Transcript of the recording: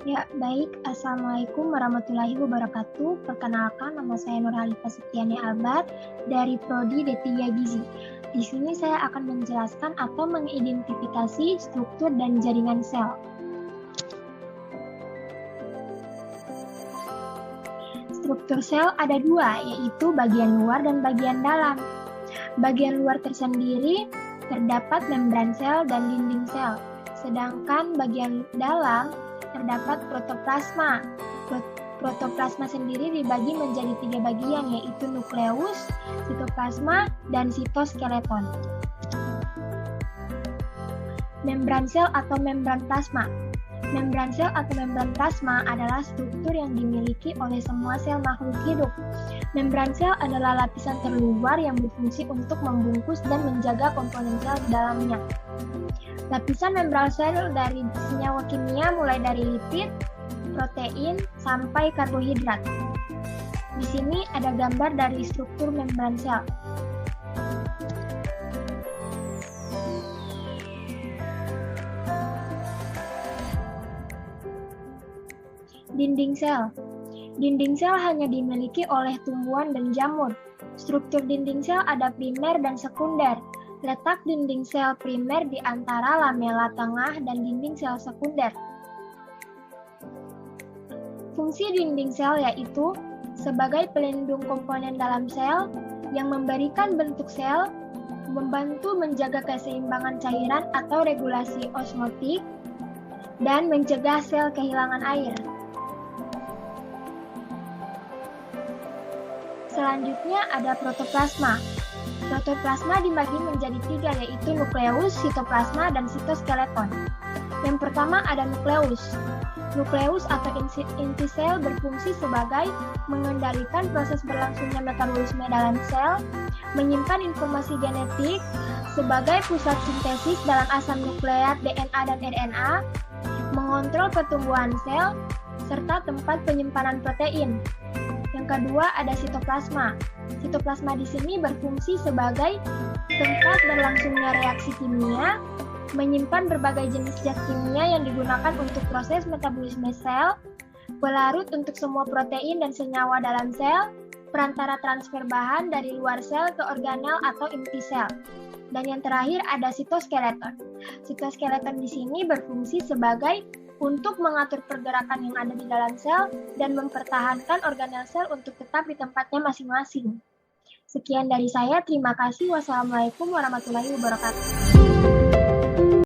Ya, baik. Assalamualaikum warahmatullahi wabarakatuh. Perkenalkan, nama saya Nurhalifah Septiani Albar dari Prodi D3 Gizi. Di sini saya akan menjelaskan atau mengidentifikasi struktur dan jaringan sel. Struktur sel ada dua, yaitu bagian luar dan bagian dalam. Bagian luar tersendiri terdapat membran sel dan dinding sel, sedangkan bagian dalam terdapat protoplasma. Protoplasma sendiri dibagi menjadi 3 bagian, yaitu nukleus, sitoplasma, dan sitoskeleton. Membran sel atau membran plasma. Membran sel atau membran plasma adalah struktur yang dimiliki oleh semua sel makhluk hidup. Membran sel adalah lapisan terluar yang berfungsi untuk membungkus dan menjaga komponen sel di dalamnya. Lapisan membran sel dari senyawa kimia mulai dari lipid, protein, sampai karbohidrat. Di sini ada gambar dari struktur membran sel. Dinding sel. Dinding sel hanya dimiliki oleh tumbuhan dan jamur. Struktur dinding sel ada primer dan sekunder. Letak dinding sel primer di antara lamela tengah dan dinding sel sekunder. Fungsi dinding sel yaitu sebagai pelindung komponen dalam sel yang memberikan bentuk sel, membantu menjaga keseimbangan cairan atau regulasi osmotik, dan mencegah sel kehilangan air. Selanjutnya ada protoplasma. Protoplasma dibagi menjadi 3, yaitu nukleus, sitoplasma, dan sitoskeleton. Yang pertama ada nukleus. Nukleus atau inti sel berfungsi sebagai mengendalikan proses berlangsungnya metabolisme dalam sel, menyimpan informasi genetik sebagai pusat sintesis dalam asam nukleat DNA dan RNA, mengontrol pertumbuhan sel, serta tempat penyimpanan protein. Yang kedua ada sitoplasma. Sitoplasma di sini berfungsi sebagai tempat berlangsungnya reaksi kimia, menyimpan berbagai jenis zat kimia yang digunakan untuk proses metabolisme sel, pelarut untuk semua protein dan senyawa dalam sel, perantara transfer bahan dari luar sel ke organel atau inti sel. Dan yang terakhir ada sitoskeleton. Sitoskeleton di sini berfungsi sebagai untuk mengatur pergerakan yang ada di dalam sel dan mempertahankan organel sel untuk tetap di tempatnya masing-masing. Sekian dari saya, terima kasih. Wassalamualaikum warahmatullahi wabarakatuh.